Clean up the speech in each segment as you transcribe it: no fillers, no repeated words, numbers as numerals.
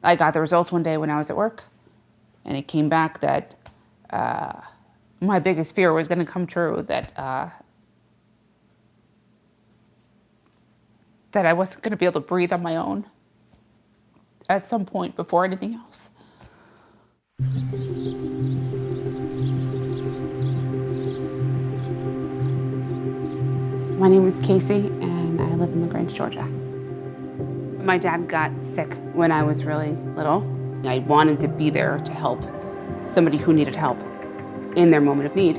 I got the results one day when I was at work, and it came back that my biggest fear was going to come true, that I wasn't going to be able to breathe on my own at some point before anything else. My name is Casey, and I live in LaGrange, Georgia. My dad got sick when I was really little. I wanted to be there to help somebody who needed help in their moment of need.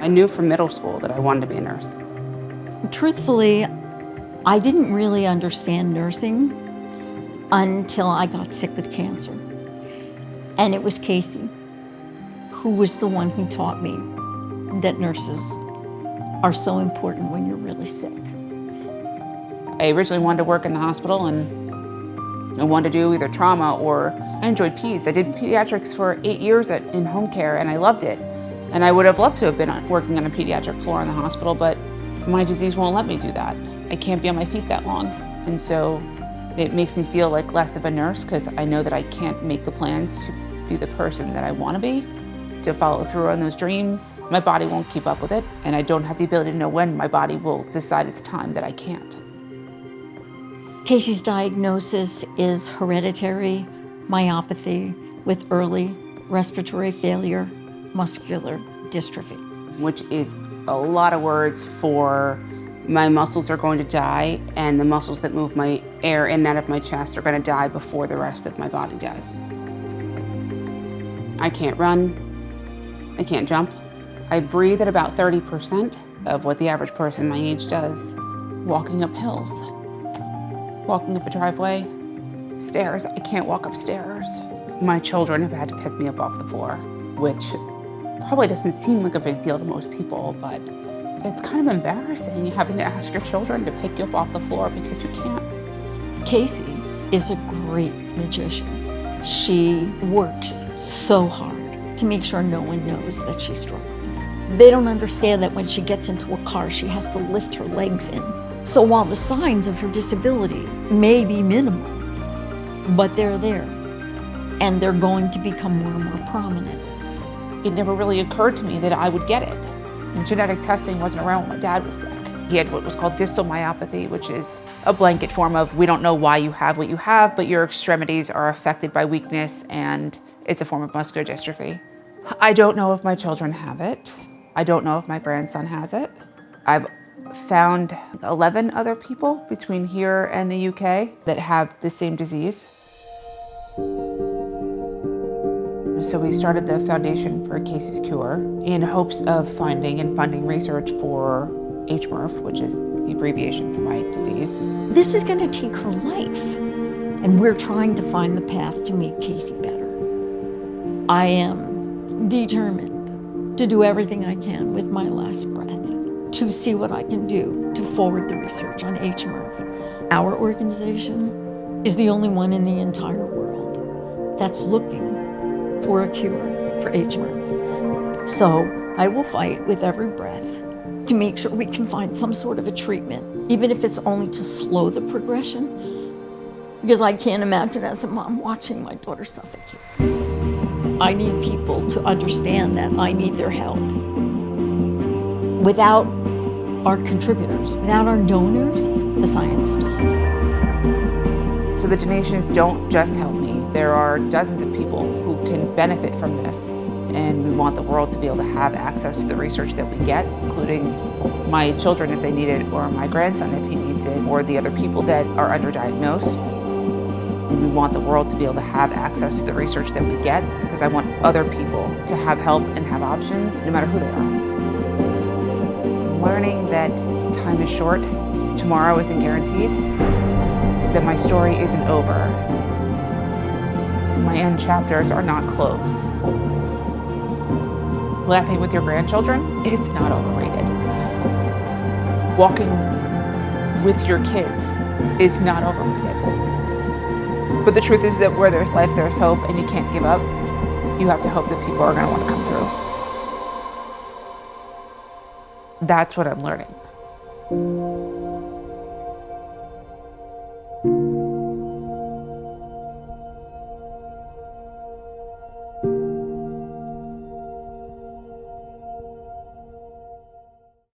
I knew from middle school that I wanted to be a nurse. Truthfully, I didn't really understand nursing until I got sick with cancer. And it was Casey who was the one who taught me that nurses are so important when you're really sick. I originally wanted to work in the hospital, and I wanted to do either trauma, or I enjoyed peds. I did pediatrics for 8 years in home care, and I loved it. And I would have loved to have been working on a pediatric floor in the hospital, but my disease won't let me do that. I can't be on my feet that long. And so it makes me feel like less of a nurse, because I know that I can't make the plans to be the person that I want to be, to follow through on those dreams. My body won't keep up with it, and I don't have the ability to know when my body will decide it's time that I can't. Casey's diagnosis is hereditary myopathy with early respiratory failure, muscular dystrophy. Which is a lot of words for my muscles are going to die, and the muscles that move my air in and out of my chest are going to die before the rest of my body does. I can't run. I can't jump. I breathe at about 30% of what the average person my age does. Walking up hills, walking up a driveway, stairs. I can't walk upstairs. My children have had to pick me up off the floor, which probably doesn't seem like a big deal to most people, but it's kind of embarrassing having to ask your children to pick you up off the floor because you can't. Casey is a great magician. She works so hard to make sure no one knows that she's struggling. They don't understand that when she gets into a car, she has to lift her legs in. So while the signs of her disability may be minimal, but they're there, and they're going to become more and more prominent. It never really occurred to me that I would get it. And genetic testing wasn't around when my dad was sick. He had what was called distal myopathy, which is a blanket form of we don't know why you have what you have, but your extremities are affected by weakness, and it's a form of muscular dystrophy. I don't know if my children have it. I don't know if my grandson has it. I've found 11 other people between here and the UK that have the same disease. So we started the Foundation for Casey's Cure in hopes of finding and funding research for HMIRF, which is the abbreviation for my disease. This is going to take her life, and we're trying to find the path to make Casey better. I am determined to do everything I can with my last breath to see what I can do to forward the research on HMIRF. Our organization is the only one in the entire world that's looking for a cure for HMIRF. So I will fight with every breath to make sure we can find some sort of a treatment, even if it's only to slow the progression, because I can't imagine as a mom watching my daughter suffocate. I need people to understand that I need their help. Without our contributors, without our donors, the science stops. So the donations don't just help me. There are dozens of people who can benefit from this, and we want the world to be able to have access to the research that we get, including my children if they need it, or my grandson if he needs it, or the other people that are underdiagnosed. We want the world to be able to have access to the research that we get, because I want other people to have help and have options, no matter who they are. Learning that time is short, tomorrow isn't guaranteed, that my story isn't over. My end chapters are not close. Laughing with your grandchildren is not overrated. Walking with your kids is not overrated. But the truth is that where there's life, there's hope, and you can't give up. You have to hope that people are going to want to come through. That's what I'm learning.